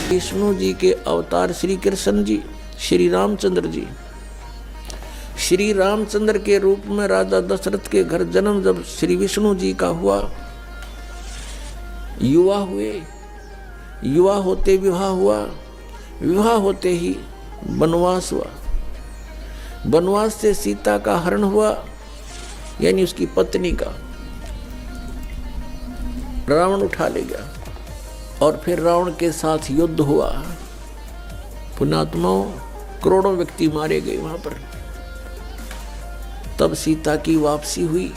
विष्णु जी के अवतार श्री कृष्ण जी, श्री रामचंद्र जी, श्री रामचंद्र के रूप में राजा दशरथ के घर जन्म जब श्री विष्णु जी का हुआ, युवा हुए, युवा होते विवाह हुआ, विवाह होते ही वनवास हुआ, वनवास से सीता का हरण हुआ, यानी उसकी पत्नी का रावण उठा ले गया और फिर रावण के साथ युद्ध हुआ। पुण्यात्माओं, करोड़ों व्यक्ति मारे गए वहां पर। तब सीता की वापसी हुई।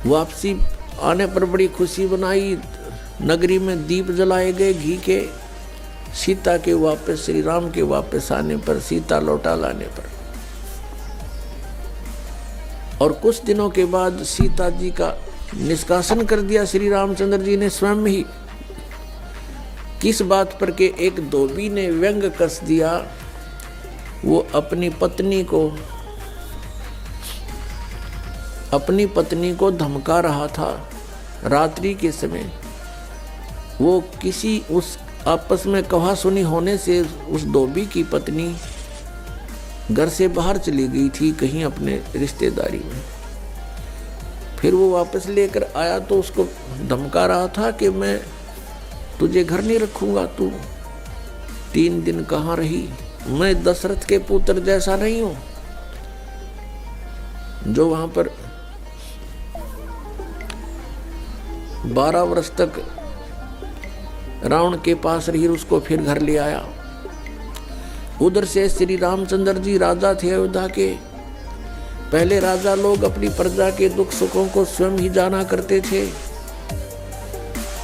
वापसी आने पर बड़ी खुशी बनाई, नगरी में दीप जलाए गए घी के। सीता के वापस, श्री राम के वापस आने पर, सीता लौटा लाने पर, और कुछ दिनों के बाद सीता जी का निष्कासन कर दिया श्री रामचंद्र जी ने स्वयं ही। किस बात पर के एक धोबी ने व्यंग कस दिया, वो अपनी पत्नी को धमका रहा था रात्रि के समय। वो किसी उस आपस में कहा सुनी होने से उस धोबी की पत्नी घर से बाहर चली गई थी कहीं अपने रिश्तेदारी में। फिर वो वापस लेकर आया तो उसको धमका रहा था कि मैं तुझे घर नहीं रखूंगा, तू 3 दिन कहाँ रही, मैं दशरथ के पुत्र जैसा नहीं हूं जो वहां पर 12 वर्ष तक रावण के पास रही, उसको फिर घर ले आया। उधर से श्री रामचंद्र जी राजा थे अयोध्या के। पहले राजा लोग अपनी प्रजा के दुख सुखों को स्वयं ही जाना करते थे,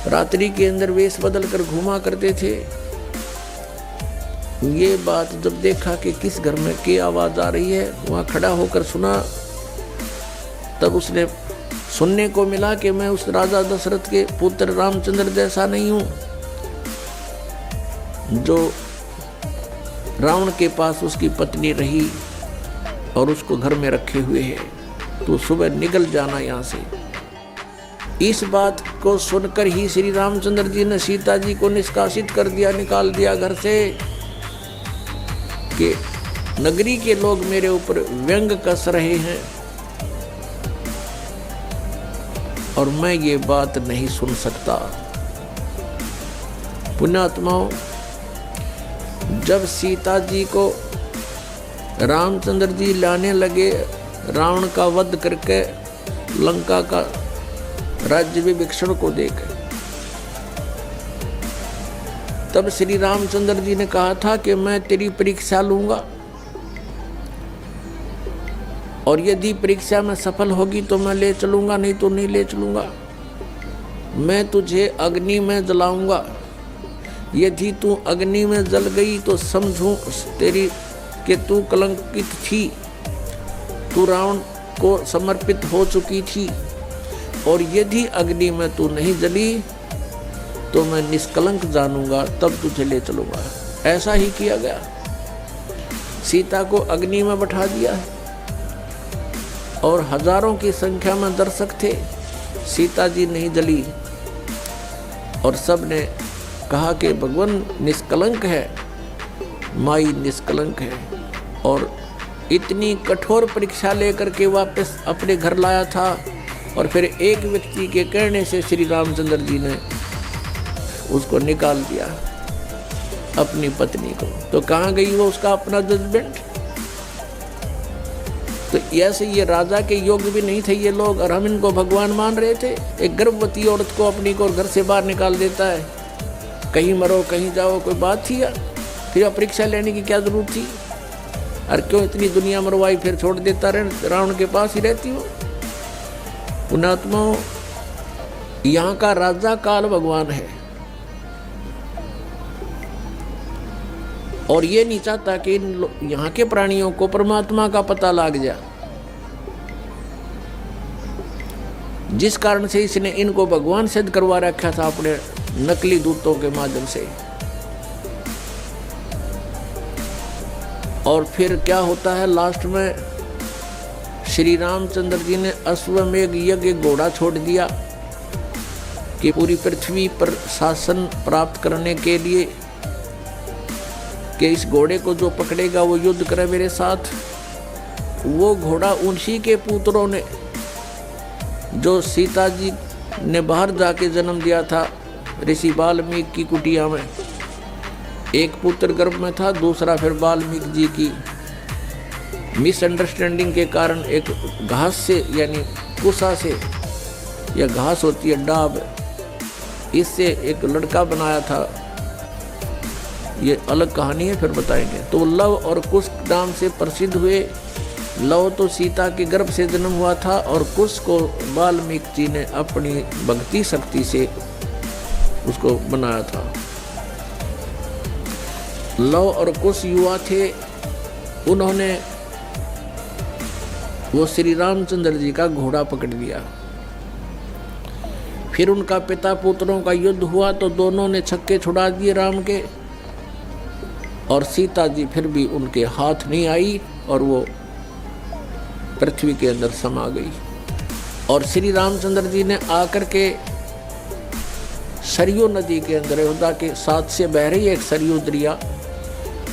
रात्रि के अंदर वेश बदल कर घूमा करते थे। ये बात जब देखा कि किस घर में की आवाज आ रही है, वहां खड़ा होकर सुना, तब उसने सुनने को मिला कि मैं उस राजा दशरथ के पुत्र रामचंद्र जैसा नहीं हूं जो रावण के पास उसकी पत्नी रही और उसको घर में रखे हुए है, तो सुबह निकल जाना यहाँ से। इस बात को सुनकर ही श्री रामचंद्र जी ने सीता जी को निष्कासित कर दिया, निकाल दिया घर से कि नगरी के लोग मेरे ऊपर व्यंग कस रहे हैं और मैं ये बात नहीं सुन सकता। पुण्यात्माओं, जब सीता जी को रामचंद्र जी लाने लगे, रावण का वध करके लंका का राज्य विभीषण को देख, तब श्री रामचंद्र जी ने कहा था कि मैं तेरी परीक्षा लूंगा और यदि परीक्षा में सफल होगी तो मैं ले चलूंगा, नहीं तो नहीं ले चलूंगा। मैं तुझे अग्नि में जलाऊंगा, यदि तू अग्नि में जल गई तो समझूं तेरी कि तू कलंकित थी, तू रावण को समर्पित हो चुकी थी, और यदि अग्नि में तू नहीं जली तो मैं निष्कलंक जानूंगा, तब तुझे ले चलूंगा। ऐसा ही किया गया, सीता को अग्नि में बैठा दिया और हजारों की संख्या में दर्शक थे। सीता जी नहीं जली और सब ने कहा कि भगवान निष्कलंक है, माई निष्कलंक है, और इतनी कठोर परीक्षा लेकर के वापस अपने घर लाया था। और फिर एक व्यक्ति के कहने से श्री रामचंद्र जी ने उसको निकाल दिया, अपनी पत्नी को। तो कहाँ गई वो उसका अपना जजमेंट? तो ऐसे ये राजा के योग्य भी नहीं थे ये लोग, और हम इनको भगवान मान रहे थे। एक गर्भवती औरत को अपनी को घर से बाहर निकाल देता है, कहीं मरो कहीं जाओ, कोई बात थी या? फिर परीक्षा लेने की क्या जरूरत थी? और क्यों इतनी दुनिया मरवाई, फिर छोड़ देता रहे, रावण के पास ही रहती हो। पुण्यात्माओं, यहाँ का राजा काल भगवान है और ये नहीं चाहता कि यहाँ के प्राणियों को परमात्मा का पता लग जाए, जिस कारण से इसने इनको भगवान सिद्ध करवा रखा था अपने नकली दूतों के माध्यम से। और फिर क्या होता है लास्ट में, श्री रामचंद्र जी ने अश्वमेघ यज्ञ घोड़ा छोड़ दिया कि पूरी पृथ्वी पर शासन प्राप्त करने के लिए कि इस घोड़े को जो पकड़ेगा वो युद्ध करे मेरे साथ। वो घोड़ा उन्हीं के पुत्रों ने, जो सीता जी ने बाहर जाके जन्म दिया था ऋषि वाल्मीकि की कुटिया में, एक पुत्र गर्भ में था, दूसरा फिर वाल्मीकि जी की मिसअंडरस्टैंडिंग के कारण एक घास से यानी कुसा से, या घास होती है डाब, इससे एक लड़का बनाया था। ये अलग कहानी है, फिर बताएंगे। तो लव और कुश नाम से प्रसिद्ध हुए। लव तो सीता के गर्भ से जन्म हुआ था और कुश को वाल्मीकि जी ने अपनी भक्ति शक्ति से उसको बनाया था। लव और कुश युवा थे, उन्होंने वो श्री रामचंद्र जी का घोड़ा पकड़ लिया। फिर उनका पिता पुत्रों का युद्ध हुआ तो दोनों ने छक्के छुड़ा दिए राम के, और सीता जी फिर भी उनके हाथ नहीं आई और वो पृथ्वी के अंदर समा गई। और श्री रामचंद्र जी ने आकर के सरयू नदी के अंदर, अयोध्या के साथ से बह रही एक सरयू दरिया,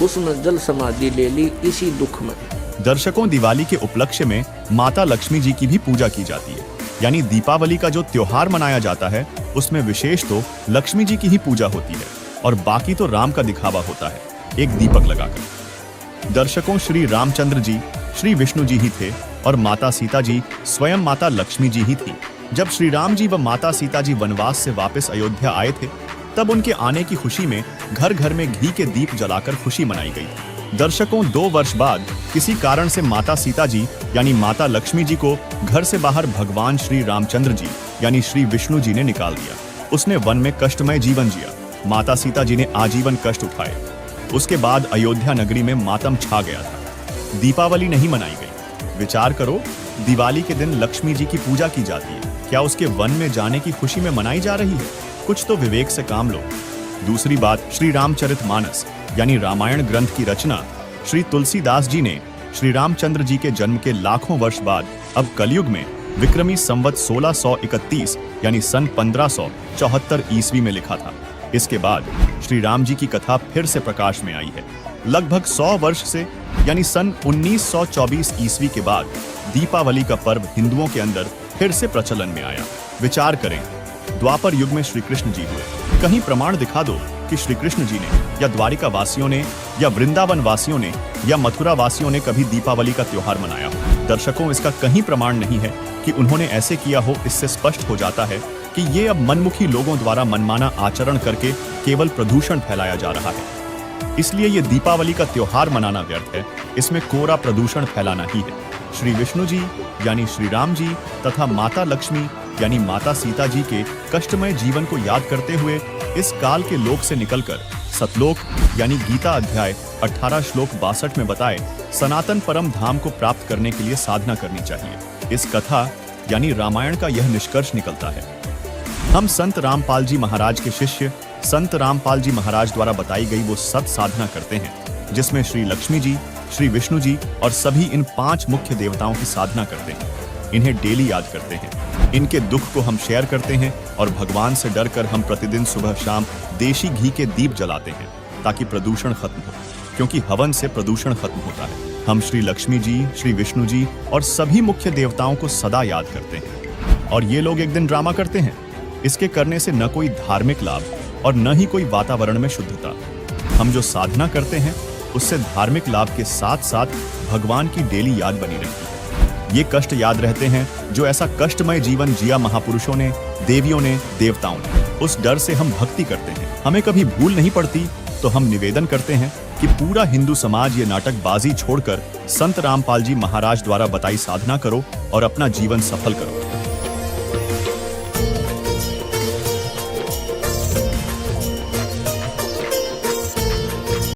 उसमें जल समाधि ले ली इसी दुख में। दर्शकों, दिवाली के उपलक्ष्य में माता लक्ष्मी जी की भी पूजा की जाती है। यानी दीपावली का जो त्योहार मनाया जाता है उसमें विशेष तो लक्ष्मी जी की ही पूजा होती है और बाकी तो राम का दिखावा होता है एक दीपक लगाकर। दर्शकों, श्री रामचंद्र जी श्री विष्णु जी ही थे और माता सीता जी स्वयं माता लक्ष्मी जी ही थी। जब श्री राम जी व माता सीता जी वनवास से वापस अयोध्या आए थे, तब उनके आने की खुशी में घर घर में घी के दीप जलाकर खुशी मनाई गई। दर्शकों, 2 वर्ष बाद किसी कारण से माता सीता जी यानी माता लक्ष्मी जी को घर से बाहर भगवान श्री रामचंद्र जी यानी श्री विष्णु जी ने निकाल दिया। उसने वन में कष्टमय जीवन जिया। माता सीता जी ने आजीवन कष्ट उठाए। उसके बाद अयोध्या नगरी में मातम छा गया था। दीपावली नहीं मनाई गई। विचार करो, दिवाली के दिन लक्ष्मी जी की पूजा की जाती है, क्या उसके वन में जाने की खुशी में मनाई जा रही है? कुछ तो विवेक से काम लो। दूसरी बात, श्री रामचरितमानस यानी रामायण ग्रंथ की रचना श्री तुलसीदास जी ने श्री रामचंद्र जी के जन्म के लाखों वर्ष बाद अब कलयुग में विक्रमी संवत 1631 यानी सन 1574 ईस्वी में लिखा था। इसके बाद श्री राम जी की कथा फिर से प्रकाश में आई है। लगभग 100 वर्ष से यानी सन 1924 ईस्वी के बाद दीपावली का पर्व हिंदुओं के अंदर फिर से प्रचलन में आया। विचार करें, द्वापर युग में श्री कृष्ण जी हुए। कहीं प्रमाण दिखा दो कि श्री कृष्ण जी ने या द्वारिका वासियों ने या वृंदावन वासियों ने या मथुरा वासियों ने कभी दीपावली का त्योहार मनाया हो। दर्शकों, इसका कहीं प्रमाण नहीं है कि उन्होंने ऐसे किया हो। इससे स्पष्ट हो जाता है कि ये अब मनमुखी लोगों द्वारा मनमाना आचरण करके केवल प्रदूषण फैलाया जा रहा है। इसलिए ये दीपावली का त्योहार मनाना व्यर्थ है। इसमें कोरा प्रदूषण फैलाना ही है। श्री विष्णु जी यानी श्री राम जी तथा माता लक्ष्मी यानी माता सीता जी के कष्टमय जीवन को याद करते हुए इस काल के लोक से निकलकर सतलोक यानी गीता अध्याय 18 श्लोक 62 में बताए सनातन परम धाम को प्राप्त करने के लिए साधना करनी चाहिए। इस कथा यानी रामायण का यह निष्कर्ष निकलता है। हम संत रामपाल जी महाराज के शिष्य संत रामपाल जी महाराज द्वारा बताई गई वो सत साधना करते हैं, जिसमें श्री लक्ष्मी जी, श्री विष्णु जी और सभी इन 5 मुख्य देवताओं की साधना करते हैं। इन्हें डेली याद करते हैं। इनके दुख को हम शेयर करते हैं और भगवान से डरकर हम प्रतिदिन सुबह शाम देशी घी के दीप जलाते हैं ताकि प्रदूषण खत्म हो, क्योंकि हवन से प्रदूषण खत्म होता है। हम श्री लक्ष्मी जी, श्री विष्णु जी और सभी मुख्य देवताओं को सदा याद करते हैं। और ये लोग एक दिन ड्रामा करते हैं। इसके करने से न कोई धार्मिक लाभ और न ही कोई वातावरण में शुद्धता। हम जो साधना करते हैं उससे धार्मिक लाभ के साथ साथ भगवान की डेली याद बनी रहती है। ये कष्ट याद रहते हैं जो ऐसा कष्टमय जीवन जिया महापुरुषों ने, देवियों ने, देवताओं ने। उस डर से हम भक्ति करते हैं। हमें कभी भूल नहीं पड़ती तो हम निवेदन करते हैं कि पूरा हिंदू समाज ये नाटकबाजी छोड़कर संत रामपाल जी महाराज द्वारा बताई साधना करो और अपना जीवन सफल करो।